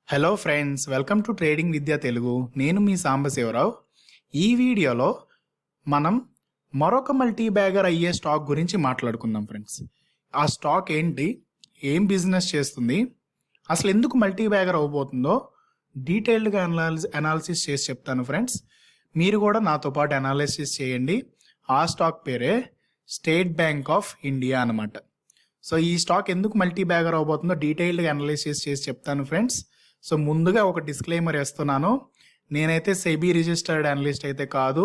Hello friends, welcome to trading విద్యా తెలుగు. నేను మీ సాంబశివరావు. ఈ వీడియోలో మనం మరొక మల్టీ బ్యాగర్ అయ్యే స్టాక్ గురించి మాట్లాడుకుందాం ఫ్రెండ్స్. ఆ స్టాక్ ఏంటి, ఏం బిజినెస్ చేస్తుంది, అసలు ఎందుకు మల్టీ బ్యాగర్ అవ్వబోతుందో డీటెయిల్డ్గా అనాలిసిస్ చేసి చెప్తాను ఫ్రెండ్స్. మీరు కూడా నాతో పాటు అనాలిసిస్ చేయండి. ఆ స్టాక్ పేరే స్టేట్ బ్యాంక్ ఆఫ్ ఇండియా అనమాట. సో ఈ స్టాక్ ఎందుకు మల్టీ బ్యాగర్ అవ్వబోతుందో డీటెయిల్డ్గా అనాలిసిస్ చేసి చెప్తాను ఫ్రెండ్స్. సో ముందుగా ఒక డిస్క్లైమర్ వేస్తున్నాను, నేనైతే సెబీ రిజిస్టర్డ్ అనలిస్ట్ అయితే కాదు,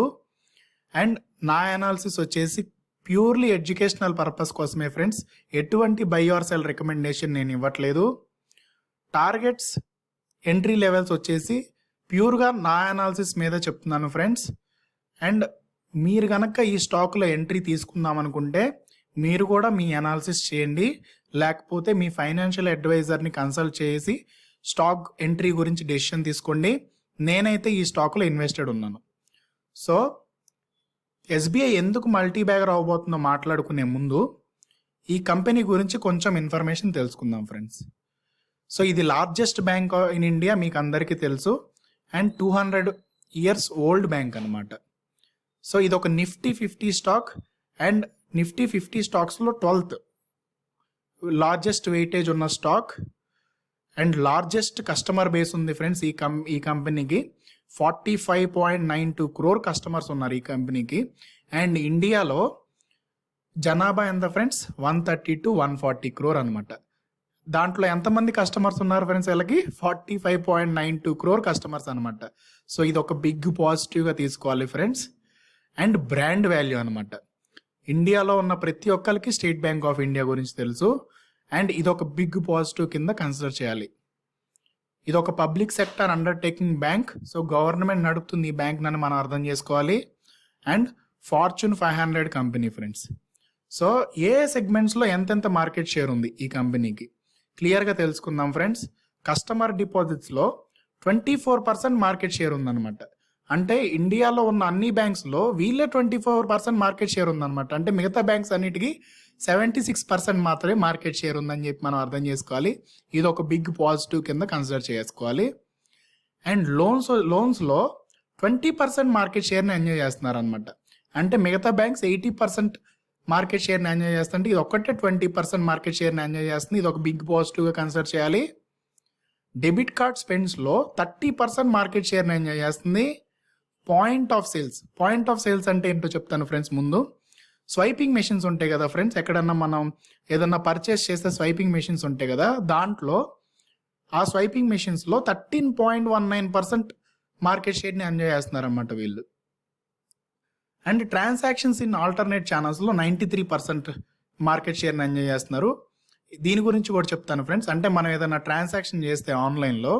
అండ్ నా అనాలిసిస్ వచ్చేసి ప్యూర్లీ ఎడ్యుకేషనల్ పర్పస్ కోసమే ఫ్రెండ్స్. ఎటువంటి బై ఆర్ సెల్ రికమెండేషన్ నేను ఇవ్వట్లేదు. టార్గెట్స్, ఎంట్రీ లెవెల్స్ వచ్చేసి ప్యూర్గా నా అనాలిసిస్ మీద చెప్తున్నాను ఫ్రెండ్స్. అండ్ మీరు కనుక ఈ స్టాక్లో ఎంట్రీ తీసుకుందాం అనుకుంటే మీరు కూడా మీ అనాలిసిస్ చేయండి, లేకపోతే మీ ఫైనాన్షియల్ అడ్వైజర్ని కన్సల్ట్ చేసి స్టాక్ ఎంట్రీ గురించి డెసిషన్ తీసుకోండి. నేనైతే ఈ స్టాక్లో ఇన్వెస్టెడ్ ఉన్నాను. సో ఎస్బీఐ ఎందుకు మల్టీ బ్యాగర్ అవ్వబోతుందో మాట్లాడుకునే ముందు ఈ కంపెనీ గురించి కొంచెం ఇన్ఫర్మేషన్ తెలుసుకుందాం ఫ్రెండ్స్. సో ఇది లార్జెస్ట్ బ్యాంక్ ఇన్ ఇండియా, మీకు అందరికీ తెలుసు, అండ్ 200 years ఓల్డ్ బ్యాంక్ అనమాట. సో ఇది ఒక నిఫ్టీ 50 స్టాక్, అండ్ నిఫ్టీ 50 స్టాక్స్లో 12th లార్జెస్ట్ వెయిటేజ్ ఉన్న stock, and largest customer base ఉంది ఫ్రెండ్స్. ఈ కంపెనీకి 45.92 crore కస్టమర్స్ ఉన్నారు ఈ కంపెనీకి. అండ్ ఇండియాలో జనాభా ఎంత ఫ్రెండ్స్, 130 to 140 crore అనమాట. దాంట్లో ఎంతమంది కస్టమర్స్ ఉన్నారు ఫ్రెండ్స్, వీళ్ళకి 45.92 crore కస్టమర్స్ అనమాట. సో ఇది ఒక బిగ్ పాజిటివ్గా తీసుకోవాలి ఫ్రెండ్స్. అండ్ బ్రాండ్ వాల్యూ అనమాట, ఇండియాలో ఉన్న ప్రతి ఒక్కరికి స్టేట్ బ్యాంక్ ఆఫ్ ఇండియా గురించి తెలుసు, అండ్ ఇది ఒక బిగ్ పాజిటివ్ కింద కన్సిడర్ చేయాలి. ఇది ఒక public sector undertaking bank. So government నడుపుతుంది ఈ బ్యాంక్ అని మనం అర్థం చేసుకోవాలి. And fortune 500 company friends. So ఏ సెగ్మెంట్స్లో ఎంతెంత మార్కెట్ షేర్ ఉంది ఈ కంపెనీకి క్లియర్గా తెలుసుకుందాం ఫ్రెండ్స్. కస్టమర్ డిపాజిట్స్లో 24% మార్కెట్ షేర్ ఉందన్నమాట. అంటే ఇండియాలో ఉన్న అన్ని బ్యాంక్స్లో వీళ్ళే 24% మార్కెట్ షేర్ ఉందన్నమాట. అంటే మిగతా బ్యాంక్స్ అన్నిటికీ 76% మాత్రమే మార్కెట్ షేర్ ఉందని చెప్పి మనం అర్థం చేసుకోవాలి. ఇది ఒక బిగ్ పాజిటివ్ కింద కన్సిడర్ చేసుకోవాలి. అండ్ లోన్స్లో 20% మార్కెట్ షేర్ని ఎంజాయ్ చేస్తున్నారు అనమాట. అంటే మిగతా బ్యాంక్స్ 80% మార్కెట్ షేర్ని ఎంజాయ్ చేస్తుంటే ఇది ఒక్కటే 20% మార్కెట్ షేర్ని ఎంజాయ్ చేస్తుంది. ఇది ఒక బిగ్ పాజిటివ్గా కన్సిడర్ చేయాలి. డెబిట్ కార్డ్ స్పెండ్స్లో 30% మార్కెట్ షేర్ని ఎంజాయ్ చేస్తుంది. పాయింట్ ఆఫ్ సేల్స్ అంటే ఏంటో చెప్తాను ఫ్రెండ్స్. ముందు స్వైపింగ్ మెషిన్స్ ఉంటాయి కదా ఫ్రెండ్స్, ఎక్కడన్నా మనం ఏదన్నా పర్చేస్ చేస్తే స్వైపింగ్ మెషిన్స్ ఉంటాయి కదా, దాంట్లో ఆ స్వైపింగ్ మెషిన్స్లో 13.19% మార్కెట్ షేర్ని ఎంజాయ్ చేస్తున్నారు అన్నమాట వీళ్ళు. అండ్ ట్రాన్సాక్షన్స్ ఇన్ ఆల్టర్నేట్ ఛానల్స్లో 93% మార్కెట్ షేర్ని ఎంజాయ్ చేస్తున్నారు. దీని గురించి కూడా చెప్తాను ఫ్రెండ్స్. అంటే మనం ఏదైనా ట్రాన్సాక్షన్ చేస్తే ఆన్లైన్లో,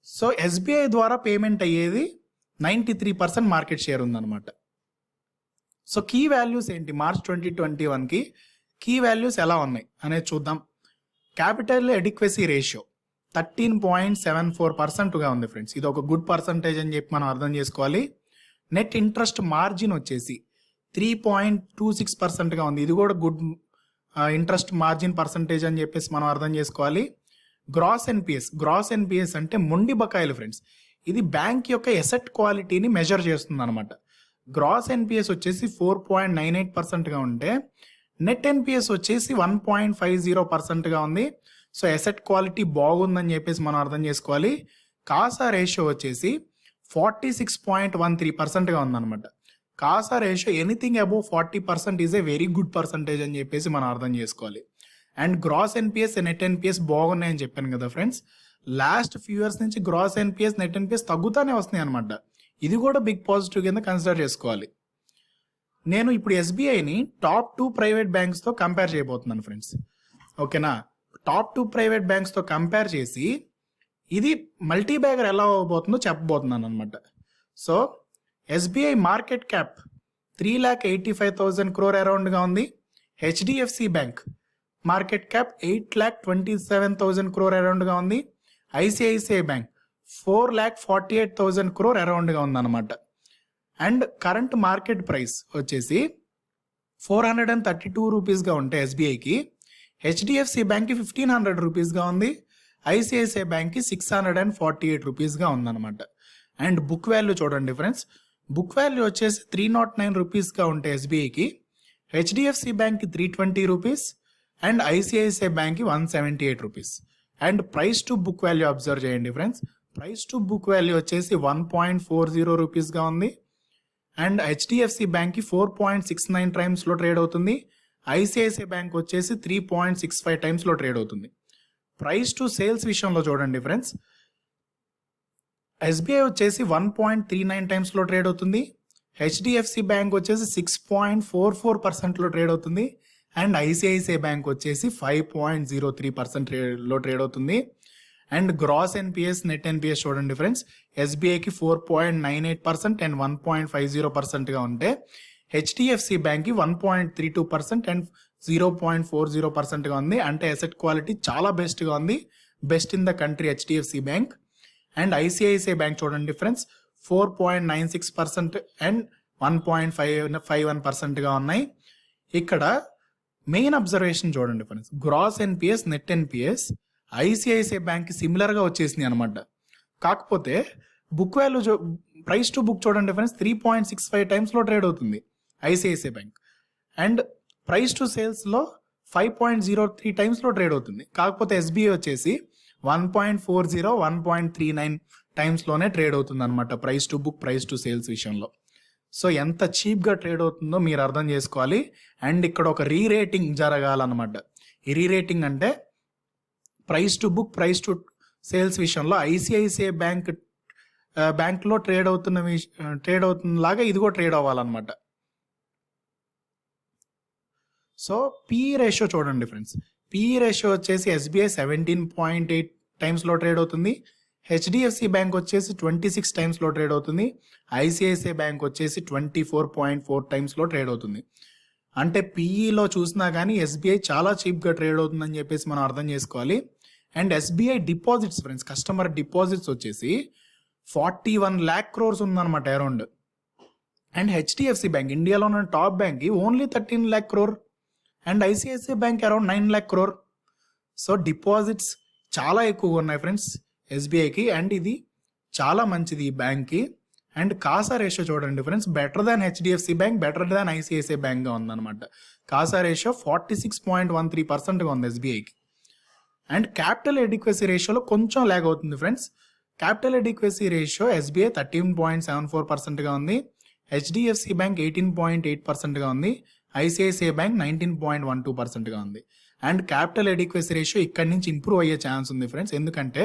సో ఎస్బీఐ ద్వారా పేమెంట్ అయ్యేది 93% మార్కెట్ షేర్ ఉందన్నమాట. సో కీ వాల్యూస్ ఏంటి, మార్చ్ 2021కి కీ వాల్యూస్ ఎలా ఉన్నాయి అనేది చూద్దాం. క్యాపిటల్ ఎడిక్వసీ రేషియో 13.74%గా ఉంది ఫ్రెండ్స్. ఇది ఒక గుడ్ పర్సంటేజ్ అని చెప్పి మనం అర్థం చేసుకోవాలి. నెట్ ఇంట్రెస్ట్ మార్జిన్ వచ్చేసి 3.26%గా ఉంది. ఇది కూడా గుడ్ ఇంట్రెస్ట్ మార్జిన్ పర్సంటేజ్ అని చెప్పేసి మనం అర్థం చేసుకోవాలి. గ్రాస్ ఎన్పిఎస్ అంటే మొండి బకాయిలు ఫ్రెండ్స్. ఇది బ్యాంక్ యొక్క ఎసెట్ క్వాలిటీని మెజర్ చేస్తుంది అనమాట. గ్రాస్ ఎన్పిఎస్ వచ్చేసి 4.98%గా ఉంటే నెట్ ఎన్పిఎస్ వచ్చేసి 1.50%గా ఉంది. సో ఎసెట్ క్వాలిటీ బాగుందని చెప్పేసి మనం అర్థం చేసుకోవాలి. కాసా రేషియో వచ్చేసి 46.13%గా ఉందన్నమాట. CASA ratio anything above 40% is a very good percentage అని చెప్పేసి మనం అర్థం చేసుకోవాలి. And gross NPAs, net NPAs బాగున్నాయని చెప్పాను కదా ఫ్రెండ్స్. లాస్ట్ ఫ్యూ ఇయర్స్ నుంచి గ్రాస్ ఎన్పిఎస్, నెట్ ఎన్పిఎస్ తగ్గుతానే వస్తున్నాయి అనమాట. ఇది కూడా బిగ్ పాజిటివ్ కింద కన్సిడర్ చేసుకోవాలి. నేను ఇప్పుడు ఎస్బీఐని టాప్ 2 ప్రైవేట్ బ్యాంక్స్తో కంపేర్ చేయబోతున్నాను ఫ్రెండ్స్. ఓకేనా, టాప్ 2 ప్రైవేట్ బ్యాంక్స్తో కంపేర్ చేసి ఇది మల్టీ బ్యాగర్ ఎలా అవ్వబోతుందో చెప్పబోతున్నాను అనమాట. So SBI market cap 3,85,000 crore అరౌండ్గా ఉంది. HDFC bank market cap 8,27,000 crore అరౌండ్గా ఉంది. ఐసిఐసిఐ బ్యాంక్ 4,48,000 crore అరౌండ్గా ఉందన్నమాట. అండ్ కరెంట్ మార్కెట్ ప్రైస్ వచ్చేసి 432 రూపీస్గా ఉంటే ఎస్బీఐకి, హెచ్డిఎఫ్సి బ్యాంక్కి 1,500 రూపీస్గా ఉంది. ఐసిఐసిఐ బ్యాంక్కి 648 రూపీస్గా ఉందన్నమాట. అండ్ బుక్ వాల్యూ చూడండి ఫ్రెండ్స్, బుక్ వాల్యూ వచ్చేసి 309 రూపీస్గా ఉంటే ఎస్బీఐకి, హెచ్డిఎఫ్సి బ్యాంక్కి 320 రూపీస్ అండ్ ఐసిఐసిఐ బ్యాంక్కి 178 rupees. And price to book value observe చేయండి friends, price to book value వచ్చేసి 1.40 రూపీస్గా ఉంది. అండ్ హెచ్డిఎఫ్సి బ్యాంక్కి 4.69 టైమ్స్లో ట్రేడ్ అవుతుంది. ఐసిఐసిఐ బ్యాంక్ వచ్చేసి 3.65 టైమ్స్లో ట్రేడ్ అవుతుంది. ప్రైస్ టు సేల్స్ విషయంలో చూడండి ఫ్రెండ్స్, ఎస్బీఐ వచ్చేసి 1.39 టైమ్స్లో ట్రేడ్ అవుతుంది, హెచ్డిఎఫ్సి బ్యాంక్ వచ్చేసి 6.44%లో ట్రేడ్ అవుతుంది అండ్ ఐసిఐసిఐ బ్యాంక్ వచ్చేసి 5.03%లో ట్రేడ్ అవుతుంది. And gross NPAs net NPAs చూడండి ఫ్రెండ్స్, ఎస్బీఐకి 4.98% అండ్ 1.50%గా ఉంటే హెచ్డిఎఫ్సి బ్యాంక్కి 1.32% అండ్ 0.40%గా ఉంది. అంటే అసెట్ క్వాలిటీ చాలా బెస్ట్గా ఉంది, best in the country HDFC bank. And ICICI bank చూడండి ఫ్రెండ్స్, 4.96% అండ్ 1.51%గా ఉన్నాయి. ఇక్కడ మెయిన్ అబ్జర్వేషన్ చూడండి friends, gross NPAs net NPAs ICICI బ్యాంక్కి సిమిలర్గా వచ్చేసింది అనమాట. కాకపోతే book value price to book చూడండి ఫ్రెండ్స్, 3.65 టైమ్స్లో ట్రేడ్ అవుతుంది ICICI bank. And price to సేల్స్లో 5.03 టైమ్స్లో ట్రేడ్ అవుతుంది. కాకపోతే ఎస్బీఐ వచ్చేసి 1.40, 1.39 టైమ్స్లోనే ట్రేడ్ అవుతుంది అనమాట price to book, price to sales విషయంలో. సో ఎంత చీప్గా ట్రేడ్ అవుతుందో మీరు అర్థం చేసుకోవాలి. అండ్ ఇక్కడ ఒక రీరేటింగ్ జరగాలన్నమాట. ఈ రీరేటింగ్ అంటే price to book, price to sales విషయంలో ఐసిఐసిఐ బ్యాంక్లో ట్రేడ్ అవుతున్నలాగా ఇది కూడా ట్రేడ్ అవ్వాలన్నమాట. సో పిఈ రేషియో చూడండి ఫ్రెండ్స్, పిఈ రేషియో వచ్చేసి ఎస్బీఐ 17.8 టైమ్స్లో ట్రేడ్ అవుతుంది, హెచ్డిఎఫ్సి బ్యాంక్ వచ్చేసి 26 టైమ్స్లో ట్రేడ్ అవుతుంది, ఐసిఐసిఐ బ్యాంక్ వచ్చేసి 24.4 టైమ్స్లో ట్రేడ్ అవుతుంది. అంటే పీఈలో చూసినా కానీ ఎస్బీఐ చాలా చీప్గా ట్రేడ్ అవుతుందని చెప్పేసి మనం అర్థం చేసుకోవాలి. And SBI deposits friends, customer deposits వచ్చేసి 41 lakh crores ఉందన్నమాట అరౌండ్. అండ్ హెచ్డిఎఫ్సి బ్యాంక్ ఇండియాలో ఉన్న టాప్ బ్యాంక్కి only 13 lakh crore and ICICI bank around 9 lakh crore. So deposits చాలా ఎక్కువగా ఉన్నాయి ఫ్రెండ్స్ ఎస్బీఐకి, అండ్ ఇది చాలా మంచిది ఈ బ్యాంక్కి. అండ్ కాసా రేషియో చూడండి friends, better than HDFC bank, better than ICICI బ్యాంక్గా ఉందన్నమాట. కాసా రేషియో 46.13%గా ఉంది ఎస్బీఐకి. అండ్ క్యాపిటల్ ఎడిక్వసీ రేషియోలో కొంచెం ల్యాగ్ అవుతుంది friends. Capital adequacy ratio SBI 13.74%గా ఉంది, హెచ్డిఎఫ్సి బ్యాంక్ 18.8%గా ఉంది, ఐసిఐసిఐ బ్యాంక్ 19.12%గా ఉంది. అండ్ క్యాపిటల్ ఎడిక్వసీ రేషియో ఇక్కడి నుంచి ఇంప్రూవ్ అయ్యే ఛాన్స్ ఉంది ఫ్రెండ్స్. ఎందుకంటే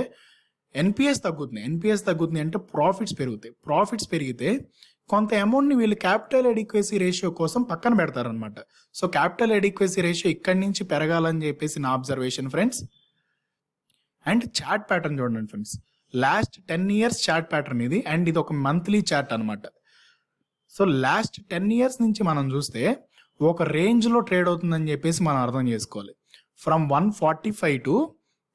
ఎన్పిఎస్ తగ్గుతుంది అంటే ప్రాఫిట్స్ పెరుగుతాయి. ప్రాఫిట్స్ పెరిగితే కొంత అమౌంట్ని వీళ్ళు క్యాపిటల్ ఎడిక్వసీ రేషియో కోసం పక్కన పెడతారనమాట. సో క్యాపిటల్ ఎడిక్వసీ రేషియో ఇక్కడి నుంచి పెరగాలని చెప్పేసి నా observation friends. And chart pattern చూడండి friends, last 10 years chart pattern ఇది. అండ్ ఇది ఒక మంత్లీ చార్ట్ అనమాట. సో లాస్ట్ 10 years నుంచి మనం చూస్తే ఒక రేంజ్లో ట్రేడ్ అవుతుందని చెప్పేసి మనం అర్థం చేసుకోవాలి. ఫ్రమ్ 145 to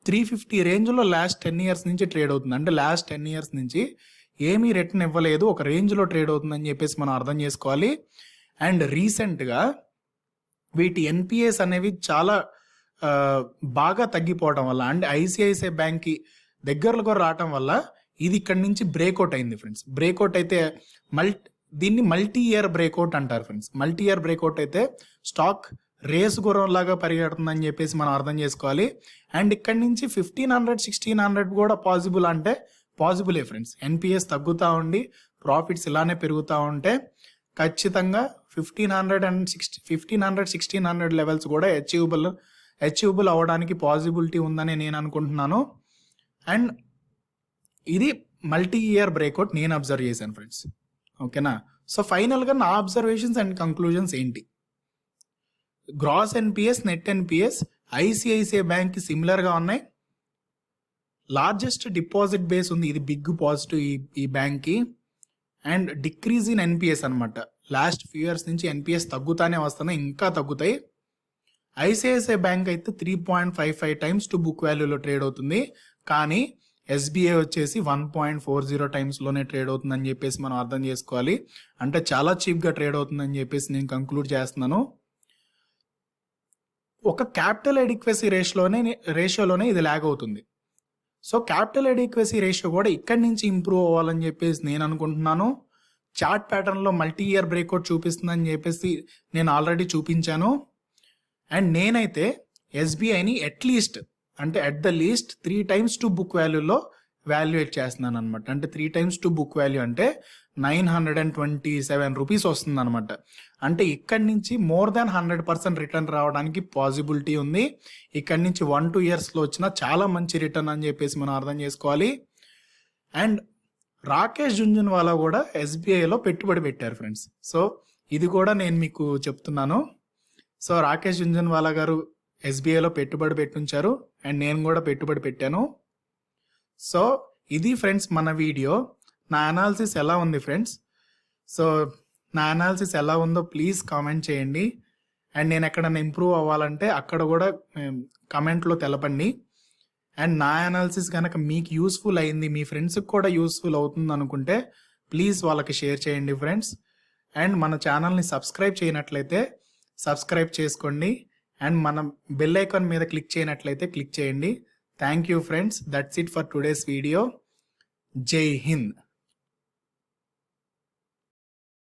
350 రేంజ్లో లాస్ట్ 10 years నుంచి ట్రేడ్ అవుతుంది. అంటే లాస్ట్ 10 years నుంచి ఏమీ రిటర్న్ ఇవ్వలేదు, ఒక రేంజ్లో ట్రేడ్ అవుతుందని చెప్పేసి మనం అర్థం చేసుకోవాలి. అండ్ రీసెంట్గా వీటి ఎన్పిఎస్ అనేవి చాలా బాగా తగ్గిపోవడం వల్ల అండ్ ఐసిఐసిఐ బ్యాంక్కి దగ్గరలో కూడా రావటం వల్ల ఇది ఇక్కడి నుంచి బ్రేక్అవుట్ అయింది ఫ్రెండ్స్. బ్రేక్అవుట్ అయితే దీన్ని మల్టీ ఇయర్ బ్రేక్అవుట్ అంటారు ఫ్రెండ్స్. మల్టీ ఇయర్ బ్రేక్అవుట్ అయితే స్టాక్ రేస్ గుర్రంలాగా పరిగెడుతుందని చెప్పేసి మనం అర్థం చేసుకోవాలి. అండ్ ఇక్కడి నుంచి 1500, 1600 కూడా పాసిబుల్ అంటే పాసిబులే ఫ్రెండ్స్. ఎన్పిఎస్ తగ్గుతూ ఉండి ప్రాఫిట్స్ ఇలానే పెరుగుతూ ఉంటే ఖచ్చితంగా 1500, 1600 లెవెల్స్ కూడా అచీవబుల్ అవ్వడానికి పాసిబిలిటీ ఉందని నేను అనుకుంటున్నాను. అండ్ ఇది మల్టీ ఇయర్ బ్రేక్అవుట్ నేను అబ్జర్వ్ చేశాను ఫ్రెండ్స్. ఓకేనా? సో ఫైనల్గా నా అబ్జర్వేషన్స్ అండ్ కంక్లూజన్స్ ఏంటి? Gross NPAs, net NPAs ICICI బ్యాంక్కి సిమిలర్గా ఉన్నాయి. లార్జెస్ట్ డిపాజిట్ బేస్ ఉంది, ఇది బిగ్ పాజిటివ్ ఈ బ్యాంక్కి. అండ్ డిక్రీజ్ ఇన్ ఎన్పిఎస్ అనమాట. లాస్ట్ ఫ్యూ ఇయర్స్ నుంచి ఎన్పిఎస్ తగ్గుతానే వస్తున్నాయి, ఇంకా తగ్గుతాయి. ఐసిఐసిఐ బ్యాంక్ అయితే 3.55 టైమ్స్ టు బుక్ వాల్యూలో ట్రేడ్ అవుతుంది, కానీ ఎస్బీఐ వచ్చేసి 1.40 టైమ్స్లోనే ట్రేడ్ అవుతుందని చెప్పేసి మనం అర్థం చేసుకోవాలి. అంటే చాలా చీప్గా ట్రేడ్ అవుతుందని చెప్పేసి నేను కంక్లూడ్ చేస్తున్నాను. ఒక క్యాపిటల్ ఎడిక్వసీ రేషియోలోనే ఇది ల్యాగ్ అవుతుంది. సో క్యాపిటల్ అడిక్వసీ రేషియో కూడా ఇక్కడి నుంచి ఇంప్రూవ్ అవ్వాలని చెప్పేసి నేను అనుకుంటున్నాను. చార్ట్ ప్యాటర్న్లో మల్టీ ఇయర్ బ్రేక్అవుట్ చూపిస్తుందని చెప్పేసి నేను ఆల్రెడీ చూపించాను. అండ్ నేనైతే ఎస్బీఐని అట్లీస్ట్ అంటే at the least 3 times to book వాల్యూలో వాల్యుయేట్ చేస్తున్నాను అనమాట. అంటే 3 times టు బుక్ వాల్యూ అంటే 927 రూపీస్ వస్తుంది అనమాట. అంటే ఇక్కడి నుంచి మోర్ దాన్ 100% రిటర్న్ రావడానికి పాసిబిలిటీ ఉంది. ఇక్కడి నుంచి 1-2 yearsలో వచ్చిన చాలా మంచి రిటర్న్ అని చెప్పేసి మనం అర్థం చేసుకోవాలి. అండ్ రాకేష్ జుంజున్వాలా కూడా ఎస్బీఐలో పెట్టుబడి పెట్టారు ఫ్రెండ్స్. సో ఇది కూడా నేను మీకు చెప్తున్నాను. సో రాకేష్ జుంజున్వాలా గారు ఎస్బీఐలో పెట్టుబడి పెట్టుంచారు అండ్ నేను కూడా పెట్టుబడి పెట్టాను. సో ఇది ఫ్రెండ్స్ మన వీడియో. నా అనాలిసిస్ ఎలా ఉంది ఫ్రెండ్స్? సో నా అనాలిసిస్ ఎలా ఉందో ప్లీజ్ కామెంట్ చేయండి. అండ్ నేను ఎక్కడైనా ఇంప్రూవ్ అవ్వాలంటే అక్కడ కూడా కమెంట్లో తెలపండి. అండ్ నా అనాలిసిస్ కనుక మీకు యూస్ఫుల్ అయింది, మీ ఫ్రెండ్స్కి కూడా యూస్ఫుల్ అవుతుంది అనుకుంటే ప్లీజ్ వాళ్ళకి షేర్ చేయండి ఫ్రెండ్స్. అండ్ మన ఛానల్ని సబ్స్క్రైబ్ చేయనట్లయితే సబ్స్క్రైబ్ చేసుకోండి. అండ్ మనం బెల్ ఐకాన్ మీద క్లిక్ చేయనట్లయితే క్లిక్ చేయండి. Thank you friends. That's it for today's video. జై హింద్.